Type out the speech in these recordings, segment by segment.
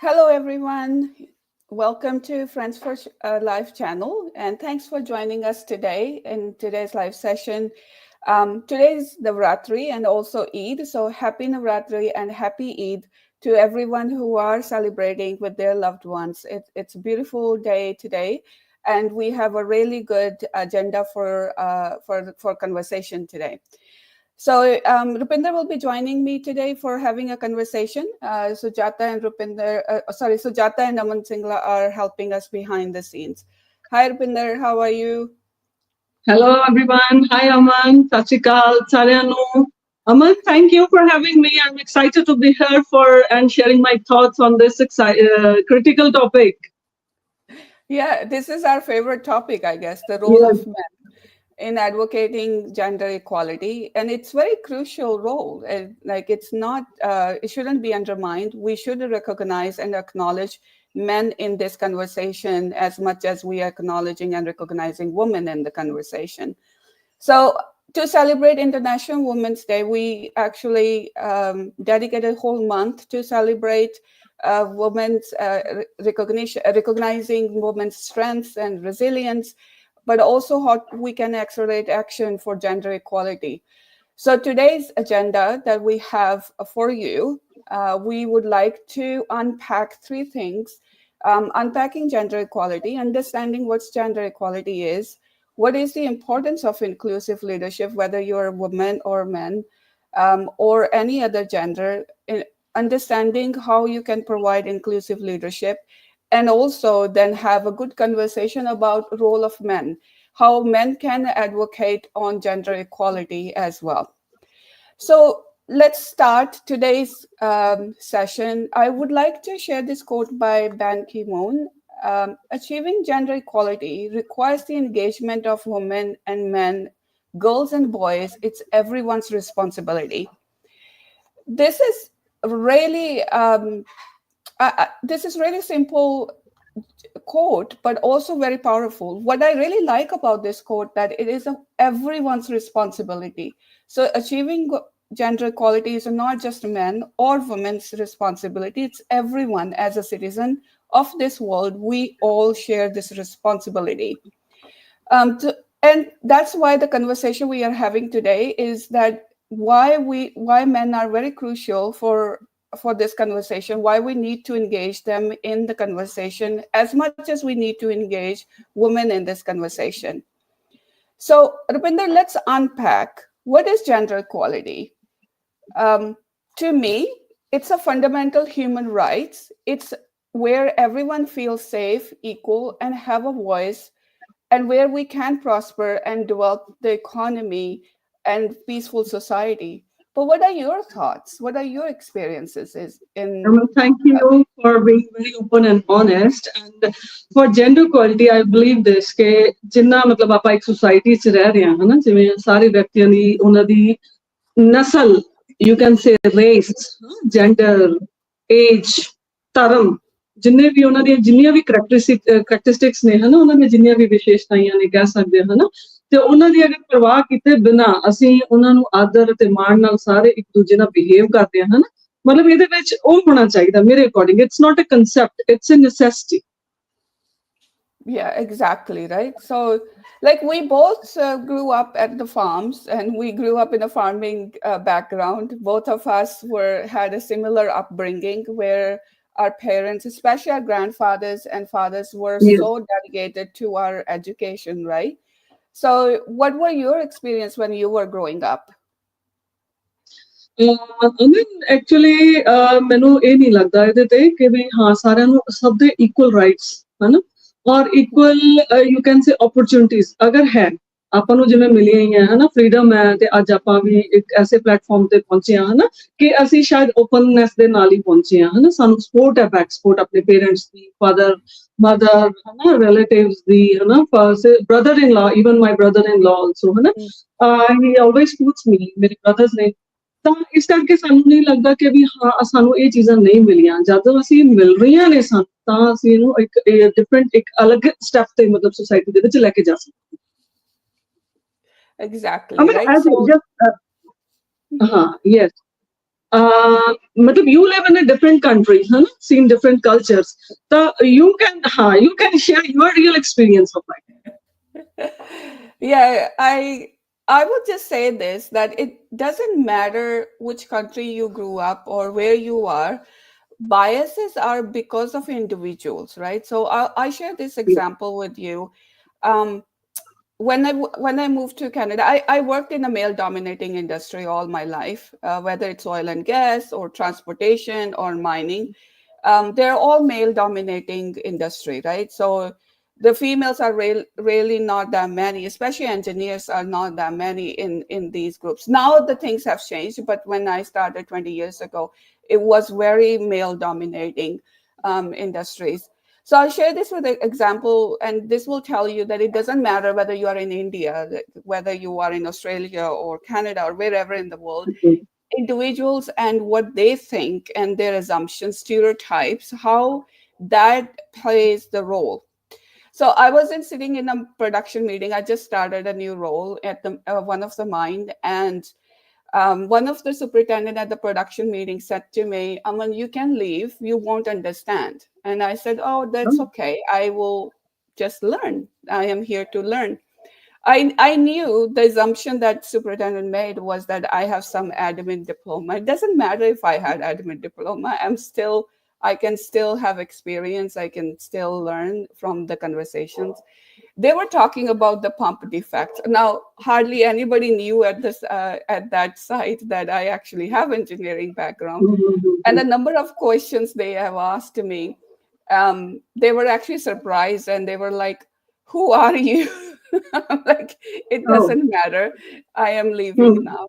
Hello, everyone. Welcome to Friends for Life channel, and thanks for joining us today in today's live session. Today is Navratri and also Eid, so happy Navratri and happy Eid to everyone who are celebrating with their loved ones. It's a beautiful day today, and we have a really good agenda for conversation today. So Rupinder will be joining me today for having a conversation. Sujata and Aman Singla are helping us behind the scenes. Hi Rupinder, how are you? Hello everyone. Hi Aman, Sachikal, Saryanu. Aman, thank you for having me. I'm excited to be here and sharing my thoughts on this critical topic. Yeah, this is our favorite topic, I guess, the role Yes. of men in advocating gender equality, and it's very crucial role. Like it's not, it shouldn't be undermined. We should recognize and acknowledge men in this conversation as much as we are acknowledging and recognizing women in the conversation. So to celebrate International Women's Day, we actually dedicated a whole month to celebrate women's recognizing women's strengths and resilience, but also how we can accelerate action for gender equality. So today's agenda that we have for you, we would like to unpack three things. Unpacking gender equality, understanding what gender equality is, what is the importance of inclusive leadership, whether you're a woman or man, or any other gender, understanding how you can provide inclusive leadership, and also then have a good conversation about role of men, how men can advocate on gender equality as well. So let's start today's session. I would like to share this quote by Ban Ki-moon. Achieving gender equality requires the engagement of women and men, girls and boys. It's everyone's responsibility. This is really this is really simple quote, but also very powerful. What I really like about this quote that it is everyone's responsibility. So achieving gender equality is not just men or women's responsibility. It's everyone as a citizen of this world. We all share this responsibility. And that's why the conversation we are having today is that why men are very crucial for this conversation, why we need to engage them in the conversation as much as we need to engage women in this conversation. So, Rupinder, let's unpack what is gender equality. To me, it's a fundamental human rights. It's where everyone feels safe, equal, and have a voice, and where we can prosper and develop the economy and peaceful society. But what are your thoughts? What are your experiences in Aman, thank you for being very open and honest. And for gender equality, I believe this कि जिन्ना मतलब ਆਪਾਂ एक society ਚ ਰਹਿ ਰਹੇ ਹਾਂ ਹਨਾ ਜਿਵੇਂ ਸਾਰੇ ਵਿਅਕਤੀਆਂ ਦੀ ਉਹਨਾਂ ਦੀ ਨਸਲ you can say race, gender, age, ਧਰਮ ਜਿੰਨੇ ਵੀ ਉਹਨਾਂ ਦੀਆਂ ਜਿੰਨੀਆਂ ਵੀ ਕਰੈਕਟਰਿਸਟਿਕਸ ਨੇ ਹਨਾ ਉਹਨਾਂ ਦੀਆਂ ਜਿੰਨੀਆਂ ਵੀ ਵਿਸ਼ੇਸ਼ਤਾਵਾਂ ਨੇ ਕਹਿ ਸਕਦੇ ਹਾਂ ਹਨਾ ਤੇ ਉਹਨਾਂ ਦੀ ਅਗਰ ਪਰਵਾਹ ਕੀਤੇ ਬਿਨਾ ਅਸੀਂ ਉਹਨਾਂ ਨੂੰ ਆਦਰ ਤੇ ਮਾਣ ਨਾਲ ਸਾਰੇ ਇੱਕ ਦੂਜੇ ਨਾਲ ਬਿਹੇਵ ਕਰਦੇ ਹਾਂ ਹਨਾ ਮਤਲਬ ਇਹਦੇ ਵਿੱਚ ਉਹ ਹੋਣਾ ਚਾਹੀਦਾ ਮੇਰੇ according it's not a concept it's a necessity Yeah, exactly, right? So like we both grew up at the farms, and we grew up in a farming background. Both of us had a similar upbringing where our parents, especially our grandfathers and fathers, were so dedicated to our education, right? So what were your experience when you were growing up? Aman actually ਮੈਨੂੰ ਇਹ ਨਹੀਂ ਲੱਗਦਾ ਇਹਦੇ ਤੇ ਕਿ ਵੀ ਹਾਂ ਸਾਰਿਆਂ ਨੂੰ ਸਭ ਦੇ ਇਕੁਅਲ ਰਾਈਟਸ ਹਨਾ ਔਰ equal you can say opportunities ਅਗਰ ਹੈ ਆਪਾਂ ਨੂੰ ਜਿਵੇਂ ਮਿਲੀਆਂ ਹੀ ਹੈ ਹਨਾ ਫਰੀडम ਹੈ ਤੇ ਅੱਜ ਆਪਾਂ ਵੀ ਇੱਕ ਐਸੇ ਪਲੇਟਫਾਰਮ ਤੇ ਪਹੁੰਚੇ ਹਾਂ ਹਨਾ ਕਿ ਅਸੀਂ ਸ਼ਾਇਦ ਓਪਨਨੈਸ ਦੇ ਨਾਲ ਹੀ ਪਹੁੰਚੇ ਹਾਂ ਹਨਾ ਸਾਨੂੰ ਸਪੋਰਟ ਹੈ ਬੈਕ ਸਪੋਰਟ ਆਪਣੇ ਪੇਰੈਂਟਸ ਦੀ ਫਾਦਰ ਮਦਰ ਹਨਾ ਰਿਲੇਟਿਵਸ ਦੀ ਹਨਾ ਬ੍ਰਦਰ ਇਨ ਲਾ ਇਵਨ ਮਾਈ ਬ੍ਰਦਰ ਇਨ ਲਾ ਆਲਸੋ ਹਨਾ ਹੀ ਆਲਵੇਸ ਪੁੱਟਸ ਮੀ ਮੇਰੇ ਬ੍ਰਦਰਸ ਨੇ ਤਾਂ ਇਸ ਕਰਕੇ ਸਾਨੂੰ ਨਹੀਂ ਲੱਗਦਾ ਕਿ ਵੀ ਹਾਂ ਸਾਨੂੰ ਇਹ ਚੀਜ਼ਾਂ ਨਹੀਂ ਮਿਲੀਆਂ ਜਦੋਂ ਅਸੀਂ ਮਿਲ ਰਹੀਆਂ ਨੇ ਸਾਨੂੰ ਤਾਂ ਅਸੀਂ ਇਹਨੂੰ ਇੱਕ ਡਿਫਰੈਂਟ ਇੱਕ ਅਲੱਗ ਸਟੈਪ ਤੇ ਮਤਲਬ ਸੋਸਾਇਟੀ ਦੇ ਵਿੱਚ ਲੈ ਕੇ ਜਾ ਸਕਦੇ Exactly, right? as So just yes मतलब you live in a different country, है ना, seen different cultures. So you can share your real experience of it. Yeah, I would just say this, that it doesn't matter which country you grew up or where you are. Biases are because of individuals, right? So I share this example with you. Um, when I moved to Canada, I worked in a male dominating industry all my life, whether it's oil and gas or transportation or mining. They're all male dominating industry, right? So the females are really not that many, especially engineers are not that many in these groups. Now the things have changed, but when I started 20 years ago, it was very male dominating industries. So I'll share this with an example, and this will tell you that it doesn't matter whether you are in India, whether you are in Australia or Canada or wherever in the world, individuals and what they think and their assumptions, stereotypes, how that plays the role. So I wasn't sitting in a production meeting. I just started a new role at the one of the mine, and one of the superintendent at the production meeting said to me, Aman, you can leave. You won't understand. And I said, oh, that's okay. I will just learn. I am here to learn. I knew the assumption that superintendent made was that I have some admin diploma. It doesn't matter if I had admin diploma. I can still have experience. I can still learn from the conversations. They were talking about the pump defects. Now, hardly anybody knew at that site that I actually have engineering background. And the number of questions they have asked me, they were actually surprised, and they were like, who are you? I'm like, it doesn't matter. I am leaving now.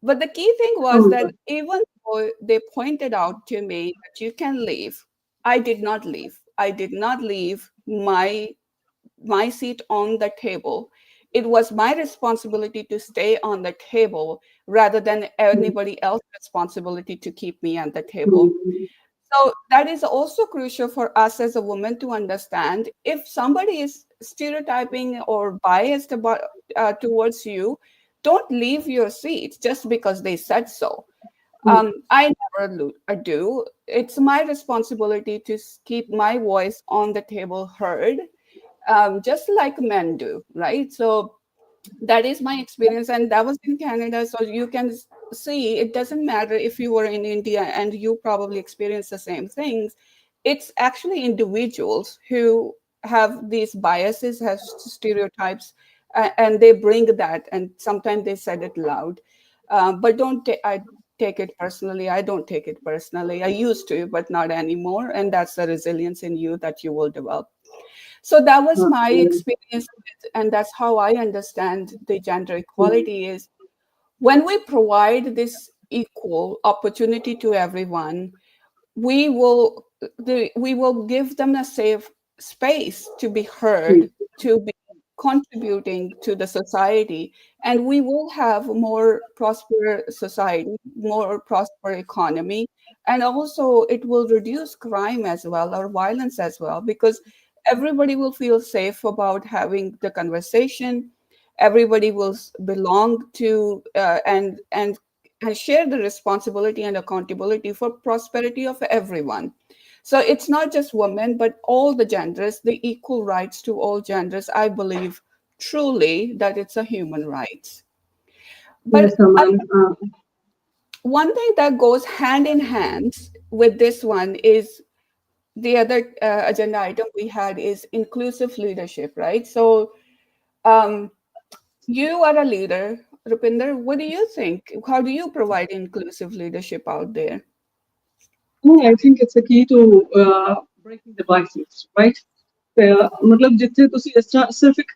But the key thing was that even though they pointed out to me that you can leave, I did not leave. I did not leave my seat on the table. It was my responsibility to stay on the table rather than anybody else's responsibility to keep me at the table. So that is also crucial for us as a woman to understand. If somebody is stereotyping or biased about towards you, don't leave your seat just because they said so. I never do. It's my responsibility to keep my voice on the table heard, just like men do, right? So that is my experience, and that was in Canada. So you can see it doesn't matter if you were in India and you probably experience the same things. It's actually individuals who have these biases, have stereotypes, and they bring that, and sometimes they said it loud. But I take it personally. I don't take it personally. I used to, but not anymore. And that's the resilience in you that you will develop. So that was my experience with, and that's how I understand the gender equality is when we provide this equal opportunity to everyone, we will we will give them a safe space to be heard, to be contributing to the society, and we will have more prosperous society, more prosperous economy, and also it will reduce crime as well, or violence as well, because everybody will feel safe about having the conversation. Everybody will belong to and share the responsibility and accountability for prosperity of everyone. So it's not just women, but all the genders, the equal rights to all genders. I believe truly that it's a human right. But Yes, Aman. one thing that goes hand in hand with this one is the other agenda item we had is inclusive leadership, right? So um, you are a leader, Rupinder. What do you think? How do you provide inclusive leadership out there? No, I think it's a key to breaking the biases, right? मतलब जितने तुसी इस तरह सिर्फ एक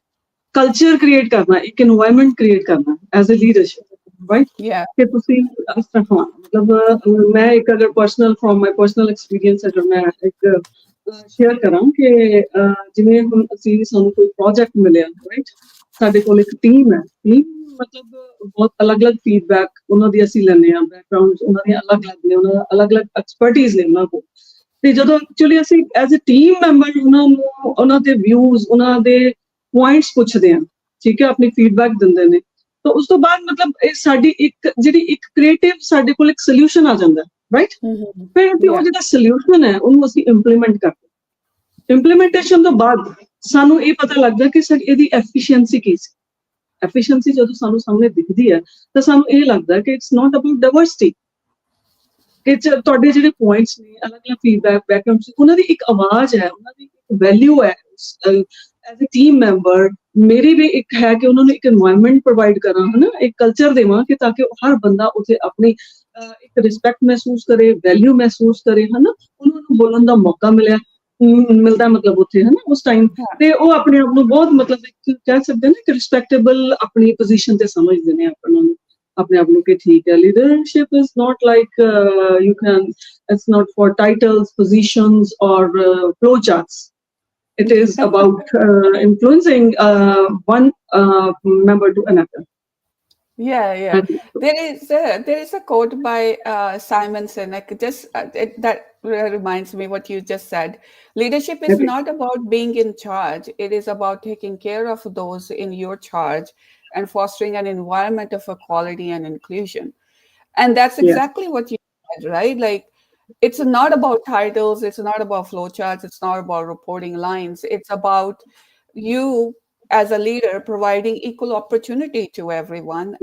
culture create करना है, एक एनवायरनमेंट क्रिएट करना है as a leadership, right? Yeah. कि तुसी इस तरह हाँ मतलब मैं एक अगर personal from my personal experience अगर मैं एक शेयर कਰਾਂ कि ਜਿਵੇਂ ਹੁਣ ਅਸੀਂ ਸਾਨੂੰ ਕੋਈ ਪ੍ਰੋਜੈਕਟ ਮਿਲਿਆ, ਰਾਈਟ? ਸਾਡੇ ਕੋਲ ਇੱਕ ਟੀਮ ਹੈ, ਟੀਮ ਮਤਲਬ ਬਹੁਤ ਅਲੱਗ-ਅਲੱਗ ਫੀਡਬੈਕ ਉਹਨਾਂ ਦੀ ਅਸੀਂ ਲੈਂਦੇ ਹਾਂ, ਬੈਕਗ੍ਰਾਉਂਡ ਉਹਨਾਂ ਦੀਆਂ ਅਲੱਗ-ਅਲੱਗ ਨੇ, ਉਹਨਾਂ ਦਾ ਅਲੱਗ-ਅਲੱਗ ਐਕਸਪਰਟੀਜ਼ ਨੇ ਉਹਨਾਂ ਕੋਲ। ਤੇ ਜਦੋਂ ਐਕਚੁਅਲੀ ਅਸੀਂ ਐਜ਼ ਅ ਟੀਮ ਮੈਂਬਰ ਉਹਨਾਂ ਨੂੰ ਉਹਨਾਂ ਦੇ ਵਿਊਜ਼, ਉਹਨਾਂ ਦੇ ਪੁਆਇੰਟਸ ਪੁੱਛਦੇ ਹਾਂ, ਠੀਕ ਹੈ, ਆਪਣੀ ਫੀਡਬੈਕ ਦਿੰਦੇ ਨੇ, तो उस तो बाद मतलब ਇਹ ਸਾਡੀ ਇੱਕ ਜਿਹੜੀ ਇੱਕ ਕ੍ਰੀਏਟਿਵ ਸਾਡੇ ਕੋਲ ਇੱਕ ਸੋਲੂਸ਼ਨ ਆ ਜਾਂਦਾ ਰਾਈਟ ਫਿਰ ਅਸੀਂ ਉਹ ਜਿਹੜਾ ਸੋਲੂਸ਼ਨ ਹੈ ਉਹਨੂੰ ਅਸੀਂ ਇੰਪਲੀਮੈਂਟ ਕਰਦੇ ਇੰਪਲੀਮੈਂਟੇਸ਼ਨ ਤੋਂ ਬਾਅਦ ਸਾਨੂੰ ਇਹ ਪਤਾ ਲੱਗਦਾ ਕਿ ਸਰ ਇਹਦੀ ਐਫੀਸ਼ੀਐਂਸੀ ਕੀ ਸੀ ਐਫੀਸ਼ੀਐਂਸੀ ਜਦੋਂ ਸਾਨੂੰ ਸਾਹਮਣੇ ਦਿਖਦੀ ਹੈ ਤਾਂ ਸਾਨੂੰ ਇਹ ਲੱਗਦਾ ਕਿ ਇਟਸ ਨਾਟ ਅਬਾਊਟ ਡਾਈਵਰਸਿਟੀ ਕਿ ਤੁਹਾਡੇ ਜਿਹੜੇ ਪੁਆਇੰਟਸ ਨੇ ਅਲੱਗ-ਅਲੱਗ ਫੀਡਬੈਕ ਬੈਕਗ੍ਰਾਉਂਡ ਉਹਨਾਂ ਦੀ ਇੱਕ ਆਵਾਜ਼ ਹੈ ਉਹਨਾਂ ਦੀ ਇੱਕ ਵੈਲਿਊ ਹੈ ਐਜ਼ ਅ ਟੀਮ ਮੈਂਬਰ ਮੇਰੀ ਵੀ ਇੱਕ ਹੈ ਕਿ ਉਹਨਾਂ ਨੂੰ ਇੱਕ এনवायरमेंट ਪ੍ਰੋਵਾਈਡ ਕਰਾਂ ਹਨਾ ਇੱਕ ਕਲਚਰ ਦੇਵਾਂ ਕਿ ਤਾਂ ਕਿ ਹਰ ਬੰਦਾ ਉੱਥੇ ਆਪਣੀ ਇੱਕ ਰਿਸਪੈਕਟ ਮਹਿਸੂਸ ਕਰੇ ਵੈਲਿਊ ਮਹਿਸੂਸ ਕਰੇ ਹਨਾ ਉਹਨਾਂ ਨੂੰ ਬੋਲਣ ਦਾ ਮੌਕਾ ਮਿਲਦਾ ਮਤਲਬ ਉੱਥੇ ਹਨਾ ਉਸ ਟਾਈਮ ਤੇ ਉਹ ਆਪਣੇ ਆਪ ਨੂੰ ਬਹੁਤ ਮਤਲਬ ਕਹਿ ਸਕਦੇ ਨੇ ਕਿ ਰਿਸਪੈਕਟੇਬਲ ਆਪਣੀ ਪੋਜੀਸ਼ਨ ਤੇ ਸਮਝਦੇ ਨੇ ਆਪਣਾ ਨੂੰ ਆਪਣੇ ਆਪ ਨੂੰ ਕਿ ਠੀਕ ਹੈ leadership is not like you can it's not for titles positions ਔਰ flow charts it is about influencing one member to another. Yeah. There is a quote by Simon Sinek. That reminds me what you just said. Leadership is not about being in charge. It is about taking care of those in your charge and fostering an environment of equality and inclusion. And that's exactly what you said, right? Like, it's not about titles, it's not about flowcharts, it's not about reporting lines. It's about you as a leader providing equal opportunity to everyone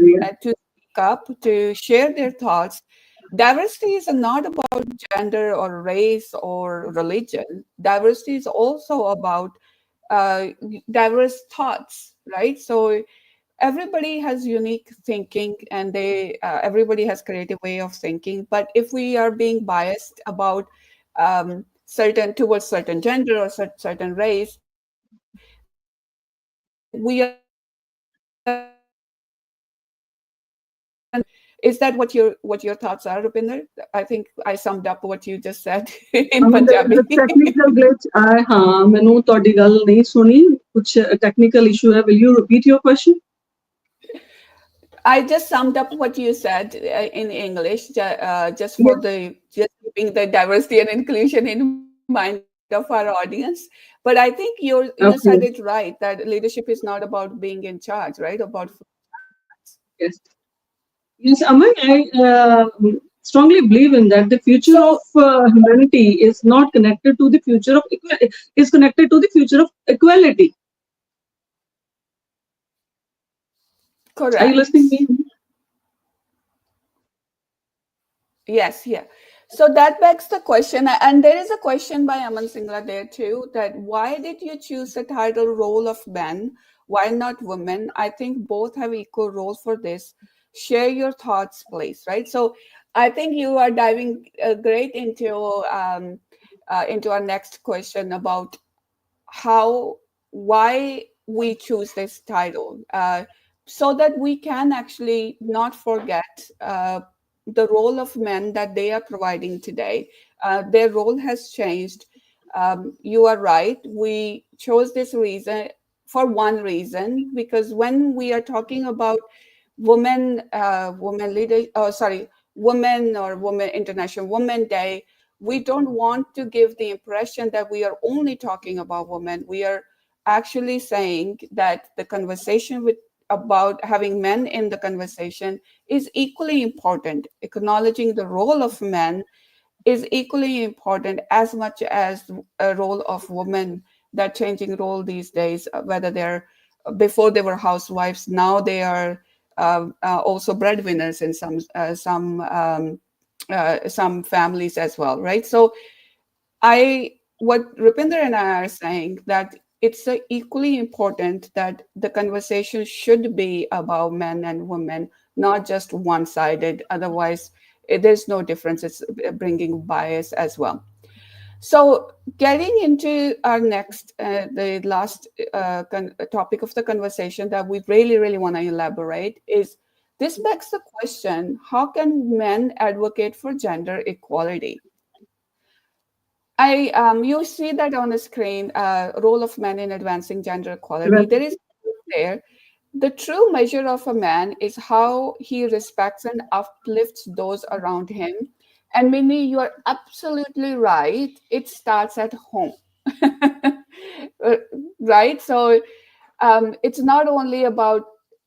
to speak up, to share their thoughts. Diversity is not about gender or race or religion. Diversity is also about diverse thoughts, right? So everybody has unique thinking and everybody has creative way of thinking, but if we are being biased about towards certain gender or certain race, then we are not is that what your thoughts are, Rupinder? I think I summed up what you just said in Punjabi. Technical glitch हाँ मैंने ਤੁਹਾਡੀ ਗੱਲ नहीं सुनी कुछ technical issue है will you repeat your question? I just summed up what you said in English, just keeping the diversity and inclusion in mind of our audience. But I think you said it right, that leadership is not about being in charge, right? Yes, Aman, I strongly believe in that. The future of humanity is not connected to the future of is connected to the future of equality. Correct. Are you listening to me? Yes, yeah. So that begs the question, and there is a question by Aman Singla there too, that why did you choose the title role of men? Why not women? I think both have equal roles for this. Share your thoughts, please, right? So I think you are diving great into our next question about why we choose this title, so that we can actually not forget the role of men that they are providing today. Their role has changed. You are right. We chose this reason for one reason, because when we are talking about women International Women Day, we don't want to give the impression that we are only talking about women. We are actually saying that the conversation about having men in the conversation is equally important. Acknowledging the role of men is equally important as much as a role of women. That changing role these days, whether they're before they were housewives, now they are also breadwinners in some families as well, right? So what Rupinder and I are saying, that it's equally important that the conversation should be about men and women, not just one-sided. Otherwise, there's no difference. It's bringing bias as well. So getting into our next, the last topic of the conversation that we really, really want to elaborate is, this begs the question, how can men advocate for gender equality? You see that on the screen, role of men in advancing gender equality. There is there. The true measure of a man is how he respects and uplifts those around him. And Minnie, you are absolutely right. It starts at home, right? So it's not only about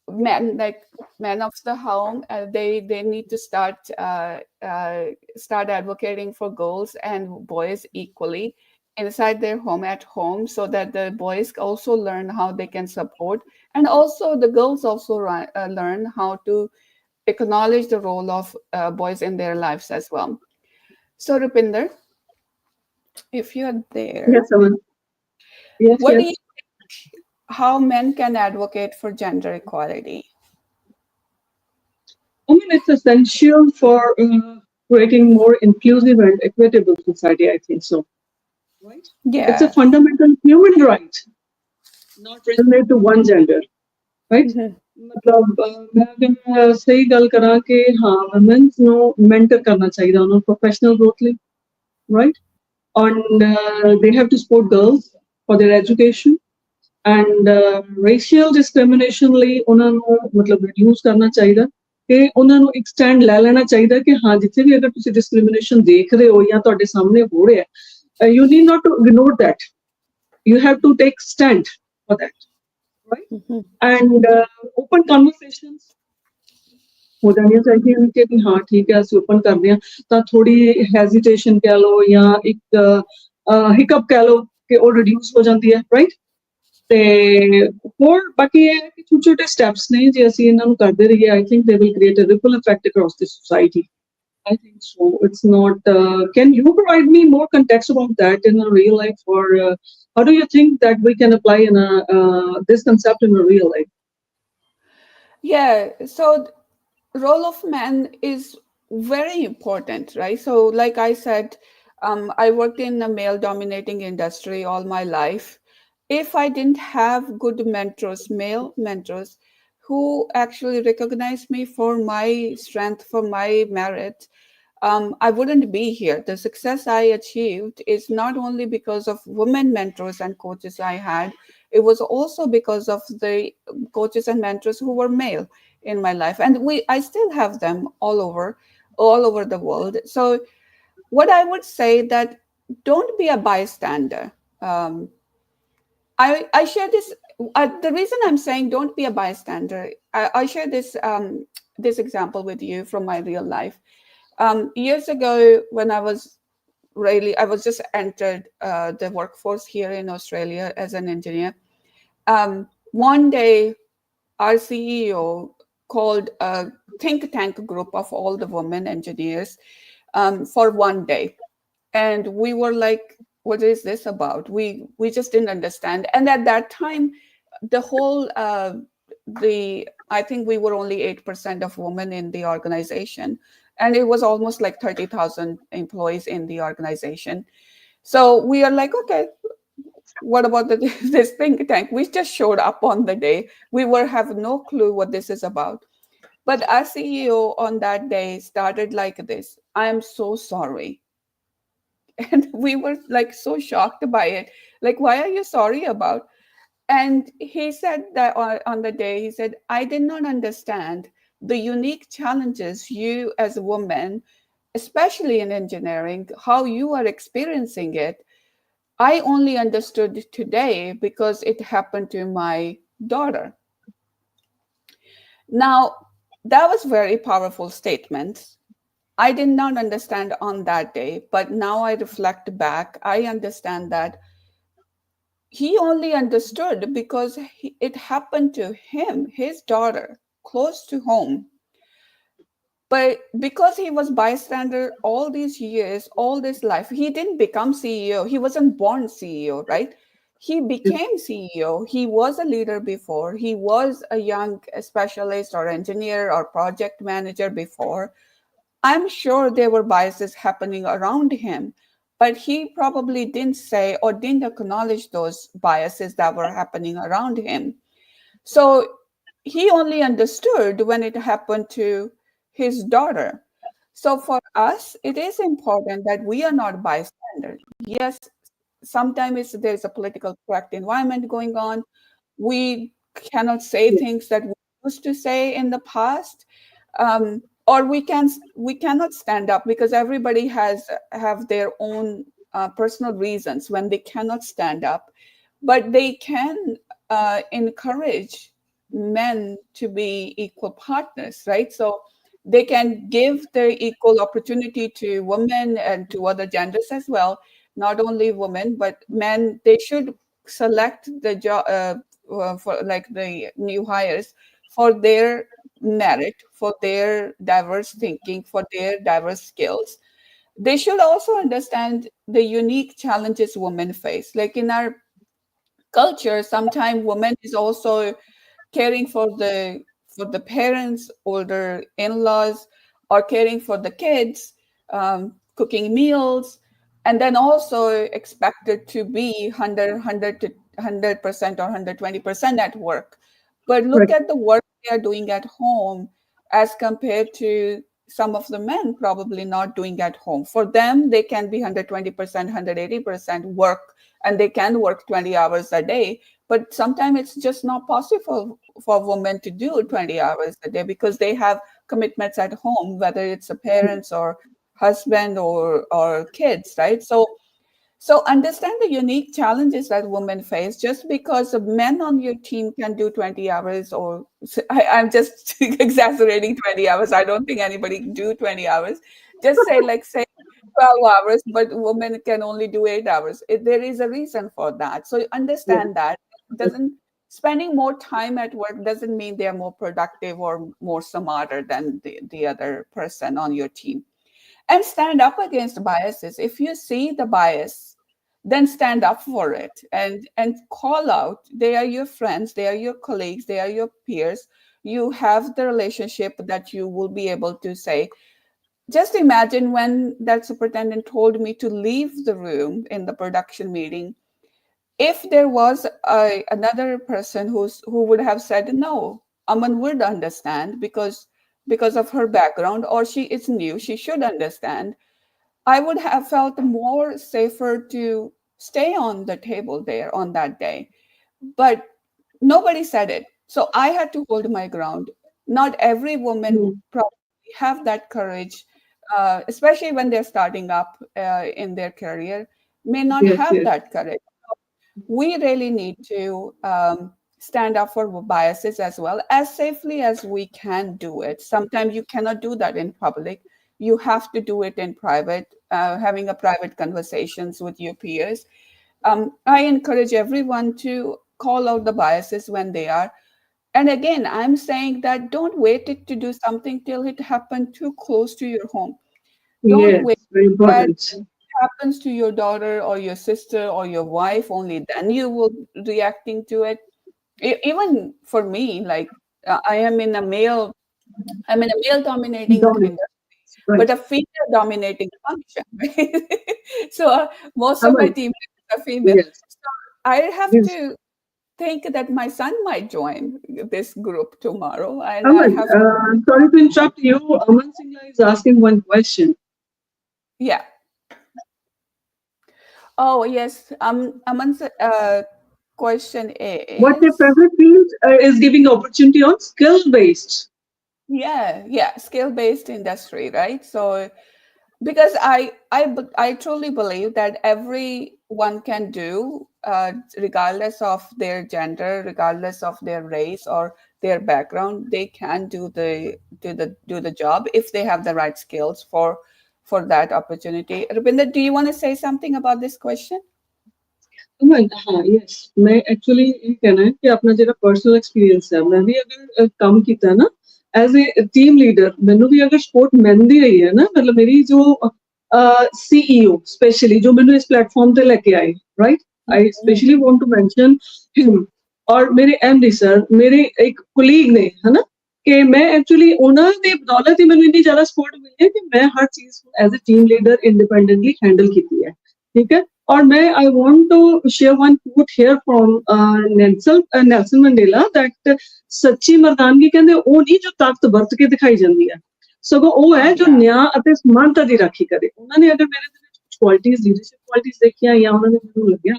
men of the home, they need to start advocating for girls and boys equally inside their home, at home, so that the boys also learn how they can support, and also the girls also learn how to acknowledge the role of boys in their lives as well. So Rupinder, if you're there, Yes, Aman. Yes, what do yes. you think, how men can advocate for gender equality? I mean, it's essential for creating more inclusive and equitable society. I think so. Right? It's a Yeah. fundamental human right, not reserved to one gender. Right? Mhm. मतलब मैं अगर सही गल करा कि हाँ women's know mentor करना चाहिए उन्होंने प्रोफेशनल ग्रोथ ਲਈ right and they have to support girls for their education and racial discrimination ਲਈ ਉਹਨਾਂ ਨੂੰ ਮਤਲਬ ਰਿਡਿਊਸ ਕਰਨਾ ਚਾਹੀਦਾ ਕਿ ਉਹਨਾਂ ਨੂੰ ਇੱਕ ਸਟੈਂਡ ਲੈ ਲੈਣਾ ਚਾਹੀਦਾ ਕਿ ਹਾਂ ਜਿੱਥੇ ਵੀ ਅਗਰ ਤੁਸੀਂ ਡਿਸਕ੍ਰਿਮੀਨੇਸ਼ਨ ਦੇਖ ਰਹੇ ਹੋ ਜਾਂ ਤੁਹਾਡੇ ਸਾਹਮਣੇ ਹੋ ਰਿਹਾ you need not to ignore that, you have to take stand for that, right? Mhm. and open conversations ਹੋ ਜਾਣੀਆਂ ਚਾਹੀਦੀਆਂ ਕਿ ਵੀ ਹਾਂ ਠੀਕ ਹੈ ਅਸੀਂ ਓਪਨ ਕਰਦੇ ਹਾਂ ਤਾਂ ਥੋੜੀ ਹੈਜ਼ਿਟੇਸ਼ਨ ਕਹਿ ਲਓ ਜਾਂ ਇੱਕ ਹਿਕਅਪ ਕਹਿ ਲਓ ਕਿ ਉਹ ਰਿਡਿਊਸ ਹੋ ਜਾਂਦੀ ਹੈ ਰਾਈਟ ਤੇ ਹੋਰ ਬਾਕੀ ਇਹ ਹੈ ਕਿ ਛੋਟੇ ਛੋਟੇ ਸਟੈਪਸ ਨੇ ਜੇ ਅਸੀਂ ਇਹਨਾਂ ਨੂੰ ਕਰਦੇ ਰਹੀਏ I think they will create a ripple effect across the society. I think so. It's not. Can you provide me more context about that in a real life, or how do you think that we can apply in this concept in a real life? Yeah. So role of men is very important, right? So like I said, I worked in a male dominating industry all my life. If I didn't have good mentors, male mentors, who actually recognized me for my strength, for my merit, I wouldn't be here. The success I achieved is not only because of women mentors and coaches I had, it was also because of the coaches and mentors who were male in my life. And I still have them all over the world. So what I would say that don't be a bystander. Um, I share this. The reason I'm saying don't be a bystander, I share this example with you from my real life. Years ago, when I was just entered the workforce here in Australia as an engineer. One day, our CEO called a think tank group of all the women engineers for one day, and we were like, "What is this about?" We just didn't understand. And at that time, the whole the I think we were only 8% of women in the organization, and it was almost like 30,000 employees in the organization. So we are like, okay, what about this think tank? We just showed up on the day. We were have no clue what this is about. But our CEO on that day started like this. I am so sorry. And we were like so shocked by it. Like, why are you sorry about? And he said that on the day, he said, I did not understand the unique challenges you as a woman, especially in engineering, how you are experiencing it. I only understood today because it happened to my daughter. Now, that was very powerful statement. I did not understand on that day, but now I reflect back, I understand that he only understood because it happened to him, his daughter, close to home. But because he was bystander all these years, all this life, he didn't become CEO. He wasn't born CEO, right? He became CEO. He was a leader before. He was a young specialist or engineer or project manager before. I'm sure there were biases happening around him, but he probably didn't say or didn't acknowledge those biases that were happening around him. So he only understood when it happened to his daughter. So for us, it is important that we are not bystanders. Yes, sometimes there's a political correct environment going on. We cannot say things that we used to say in the past, or we cannot stand up because everybody have their own personal reasons when they cannot stand up, but they can encourage men to be equal partners, right? So they can give their equal opportunity to women and to other genders as well, not only women, but men. They should select the job for like the new hires for their merit, for their diverse thinking, for their diverse skills. They should also understand the unique challenges women face. Like in our culture, sometimes women is also caring for the parents, older in-laws, or caring for the kids, cooking meals, and then also expected to be 100 to 100% or 120% at work. But look Correct. at the work they are doing at home as compared to some of the men probably not doing at home. For them, they can be 120%, 180% work, and they can work 20 hours a day. But sometimes it's just not possible for women to do 20 hours a day because they have commitments at home, whether it's a parents or husband or kids, right? So understand the unique challenges that women face. Just because the men on your team can do 20 hours, or I'm just exaggerating 20 hours. I don't think anybody can do 20 hours. Just say 12 hours, but women can only do 8 hours. There is a reason for that. So Yeah. understand that. Doesn't Spending more time at work doesn't mean they're more productive or more smarter than the other person on your team. And stand up against biases. If you see the bias, then stand up for it and call out. They are your friends, they are your colleagues, they are your peers. You have the relationship that you will be able to say. Just imagine when that superintendent told me to leave the room in the production meeting. If there was another person who would have said no, Aman would understand because of her background, or she is new, she should understand. I would have felt more safer to stay on the table there on that day. But nobody said it. So I had to hold my ground. Not every woman Mm. probably have that courage, especially when they're starting up in their career, may not Yes, have yes. that courage. We really need to stand up for biases as well, as safely as we can do it. Sometimes you cannot do that in public. You have to do it in private, having a private conversations with your peers. I encourage everyone to call out the biases when they are. And again, I'm saying that don't wait it to do something till it happened too close to your home. Don't wait Yes, very that important. happens to your daughter or your sister or your wife, only then you will reacting to it. Even for me, like I am in a male, I'm in a male dominating Dominant. industry, but Right. a female dominating function, right? So most of my Aman, team members are female. yes, So I have yes. to think that my son might join this group tomorrow, and I Aman, have, sorry to interrupt you. Aman Singla is asking one question. yeah. Oh yes. Aman's question What's your is, favorite field is giving opportunity on skill based? yeah, skill-based industry, right? So because I truly believe that everyone can do, regardless of their gender, regardless of their race or their background, they can do the job if they have the right skills for that opportunity. Rupinder, do you want to say something about this question? मैं हाँ yes मैं actually ये कहना है कि अपना ਜਿਹੜਾ personal experience ਹੈ ਮੈਂ ਵੀ ਅਗਰ ਕੰਮ ਕੀਤਾ ਨਾ ਐਜ਼ ਅ ਟੀਮ ਲੀਡਰ ਮੈਨੂੰ ਵੀ ਅਗਰ ਸਪੋਰਟ ਮਿਲਦੀ ਰਹੀ ਹੈ ਨਾ ਮਤਲਬ ਮੇਰੀ ਜੋ ਸੀਈਓ ਸਪੈਸ਼ਲੀ ਜੋ ਮੈਨੂੰ ਇਸ ਪਲੇਟਫਾਰਮ ਤੇ ਲੈ ਕੇ ਆਏ right I Mhm. Specially want to mention him ਔਰ ਮੇਰੇ ਐਮਡੀ ਸਰ ਮੇਰੇ ਇੱਕ ਕੁਲੀਗ ਨੇ ਹਨਾ ਕਿ ਮੈਂ ਐਕਚੁਅਲੀ ਉਹਨਾਂ ਦੀ ਬਦੌਲਤ ਹੀ ਮੈਨੂੰ ਇੰਨੀ ਜ਼ਿਆਦਾ ਸਪੋਰਟ ਮਿਲੀ ਹੈ ਕਿ ਮੈਂ ਹਰ ਚੀਜ਼ ਨੂੰ as a team leader independently handle ਕੀਤੀ ਹੈ ठीक है और मैं I want to share one quote here from Nelson Mandela that ਸੱਚੀ ਮਰਦਾਨਗੀ ਕਹਿੰਦੇ ਉਹ ਨਹੀਂ ਜੋ ਤਾਕਤ ਵਰਤ ਕੇ ਦਿਖਾਈ ਜਾਂਦੀ ਹੈ ਸਗੋਂ ਉਹ ਹੈ ਜੋ Yeah, ਨਿਆਂ ਅਤੇ ਸਮਾਨਤਾ ਦੀ ਰਾਖੀ ਕਰੇ ਉਹਨਾਂ ਨੇ ਅਗਰ ਮੇਰੇ ਦੇ ਵਿੱਚ ਕੁਝ ਕੁਆਲਿਟੀਜ਼ ਲੀਡਰਸ਼ਿਪ ਕੁਆਲਿਟੀਜ਼ ਦੇਖੀਆਂ ਜਾਂ ਉਹਨਾਂ ਨੇ ਮੈਨੂੰ ਲੱਗਿਆ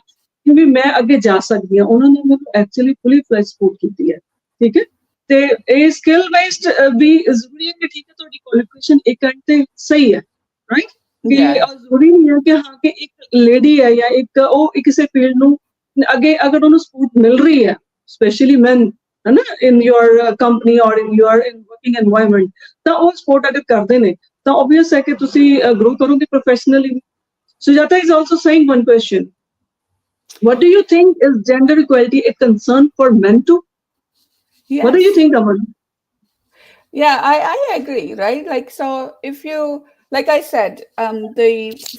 ਕਿ ਵੀ ਮੈਂ ਅੱਗੇ ਜਾ ਸਕਦੀ ਹਾਂ ਉਹਨਾਂ ਨੇ ਮੈਨੂੰ ਐਕਚੁਅਲੀ ਫੁਲੀ ਫਲੈਜ ਸਪੋਰਟ ਕੀਤੀ ਹੈ ਠੀਕ ਹੈ ਤੇ ਇਹ ਸਕਿੱਲ ਬੇਸਡ ਵੀ ਜ਼ਰੂਰੀ ਹੈ ਕਿ ਠੀਕ ਹੈ ਤੁਹਾਡੀ ਕੁਆਲੀਫਿਕੇਸ਼ਨ ਇੱਕ ਐਂਡ ਤੇ ਸਹੀ ਹੈ ਰਾਈਟ ਕਿ yeah, ਜ਼ਰੂਰੀ ਨਹੀਂ ਹੈ ਕਿ ਹਾਂ ਕਿ ਇੱਕ ਲੇਡੀ ਹੈ ਜਾਂ ਇੱਕ ਉਹ ਕਿਸੇ ਫੀਲਡ ਨੂੰ ਅੱਗੇ ਅਗਰ ਉਹਨੂੰ ਸਪੋਰਟ ਮਿਲ ਰਹੀ ਹੈ ਸਪੈਸ਼ਲੀ ਮੈਨ है ना, in your company or in your working environment, ਤਾਂ ਉਹ support ਅਗਰ ਕਰਦੇ ਨੇ ਤਾਂ obvious ਹੈ ਕਿ ਤੁਸੀਂ grow ਕਰੋਗੇ professionally. Sujata is also saying one question. What do you think, is gender equality a concern for men too? What do you Yes. think, Aman? Yeah, I agree, right? Like, so if you, like I said, the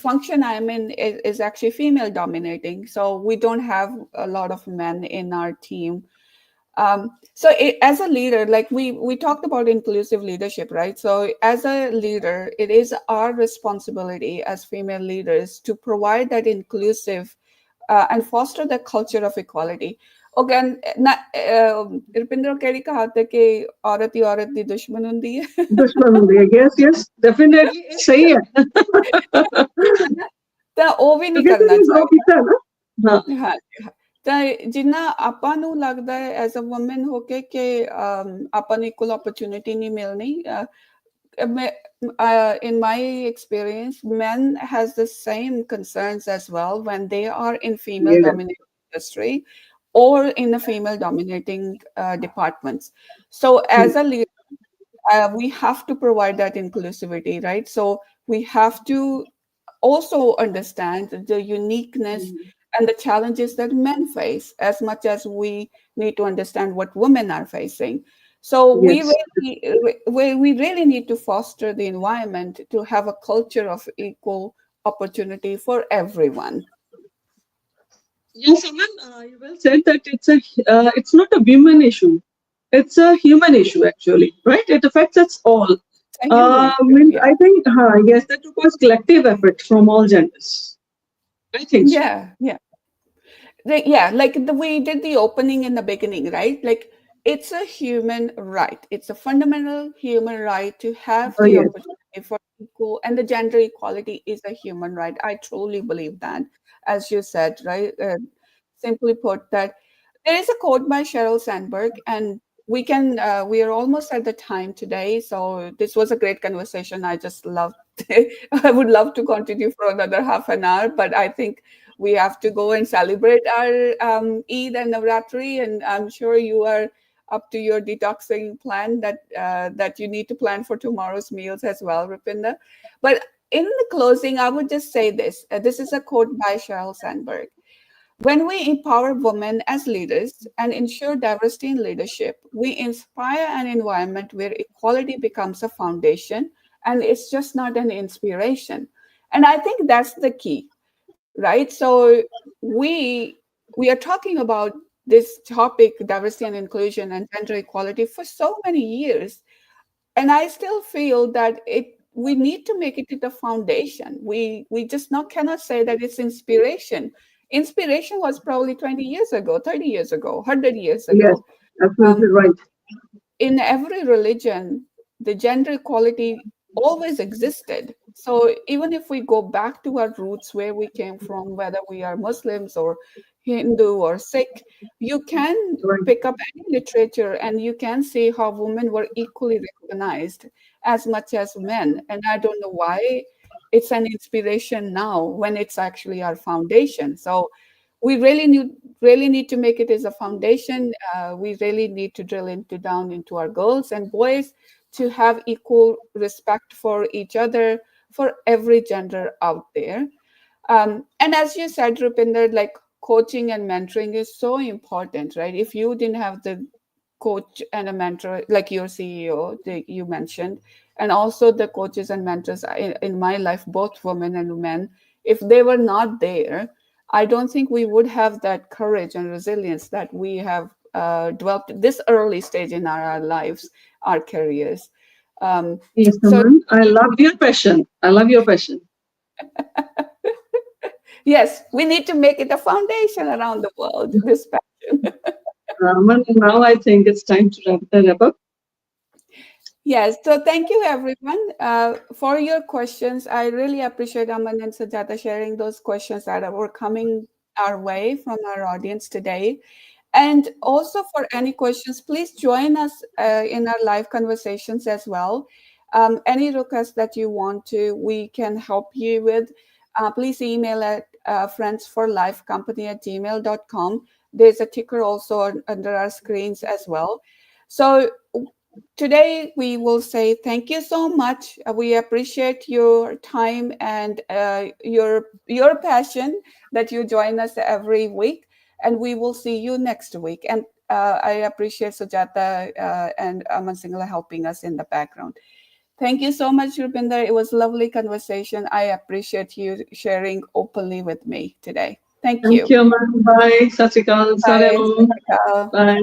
function I'm in is actually female dominating. So we don't have a lot of men in our team. As a leader, like we talked about inclusive leadership, right? So as a leader, it is our responsibility as female leaders to provide that inclusive and foster the culture of equality. Okay, ना रुपिंदर केड़ी कहावत है कि औरत दी दुश्मन हुंदी है दुश्मन ਹੁੰਦੀ ਹੈ, yes yes definitely ਇਹ ਸਹੀ ਹੈ ਤਾਂ ਉਹ ਵੀ ਨਹੀਂ ਕਿਉਂਕਿ ਕਰਨਾ ਤੁਸੀਂ grow ਕੀਤਾ ਹੈ ਨਾ। ਹਾਂ ਹਾਂ ਤਾਂ ਜਿੰਨਾ ਆਪਾਂ ਨੂੰ ਲੱਗਦਾ ਹੈ ਐਜ਼ ਅ ਵੂਮਨ ਹੋ ਕੇ ਕਿ ਆਪਾਂ ਨੂੰ ਇਕੁਅਲ ਓਪਰਚ्युनिटी ਨਹੀਂ ਮਿਲਣੀ in my experience, men has the same concerns as well when they are in female yes dominated industry or in a female dominating departments. So as a leader, we have to provide that inclusivity, right? So we have to also understand the uniqueness and the challenges that men face as much as we need to understand what women are facing. So yes we really need to foster the environment to have a culture of equal opportunity for everyone. yes Aman, you well said that it's not a women issue, it's a human issue actually, right? It affects us all. It's a human issue, Means yeah. I think yes, that requires collective effort from all genders. I think so. Yeah, yeah. Like we did the opening in the beginning, right? Like it's a human right. It's a fundamental human right to have Oh the yes, opportunity for equal, and the gender equality is a human right. I truly believe that, as you said, right? Simply put, that there is a quote by Sheryl Sandberg, and we are almost at the time today. So this was a great conversation. I just loved. I would love to continue for another half an hour, but I think we have to go and celebrate our Eid and Navratri, and I'm sure you are up to your detoxing plan that you need to plan for tomorrow's meals as well, Rupinder. But in the closing, I would just say this. This is a quote by Sheryl Sandberg. When we empower women as leaders and ensure diversity in leadership, we inspire an environment where equality becomes a foundation and it's just not an inspiration. And I think that's the key, right? So we we are talking about this topic, diversity and inclusion and gender equality, for so many years, and I still feel that it we need to make it the foundation. We just not cannot say that it's inspiration. Inspiration was probably 20 years ago, 30 years ago, 100 years yes, ago. absolutely um, right. in every religion, the gender equality always existed. So even if we go back to our roots, where we came from, whether we are Muslims or Hindu or Sikh, you can Right. pick up any literature and you can see how women were equally recognized as much as men. And I don't know why it's an inspiration now when it's actually our foundation. So we really need to make it as a foundation. We really need to drill into down into our girls and boys to have equal respect for each other, for every gender out there. And as you said, Rupinder, like coaching and mentoring is so important, right? If you didn't have the coach and a mentor, like your CEO that you mentioned, and also the coaches and mentors in my life, both women and men, if they were not there, I don't think we would have that courage and resilience that we have developed this early stage in our lives, our careers. Um, Yes, so Aman, I love your passion. I love your passion. yes, we need to make it a foundation around the world, this passion. Aman, now I think it's time to wrap up. Yes, so thank you everyone for your questions. I really appreciate Aman and Sajata sharing those questions that were coming our way from our audience today. And also for any questions, please join us in our live conversations as well. Any requests that you want to, we can help you with. Please email at friendsforlifecompany@gmail.com. There's a ticker also under our screens as well. So today we will say thank you so much. We appreciate your time and your passion that you join us every week, and we will see you next week. And I appreciate Sujata and Aman Singla helping us in the background. Thank you so much, Rupinder. It was a lovely conversation. I appreciate you sharing openly with me today. Thank you. Thank you, Aman. Bye. Sat Sri Akal. Bye. Sareanu. Bye.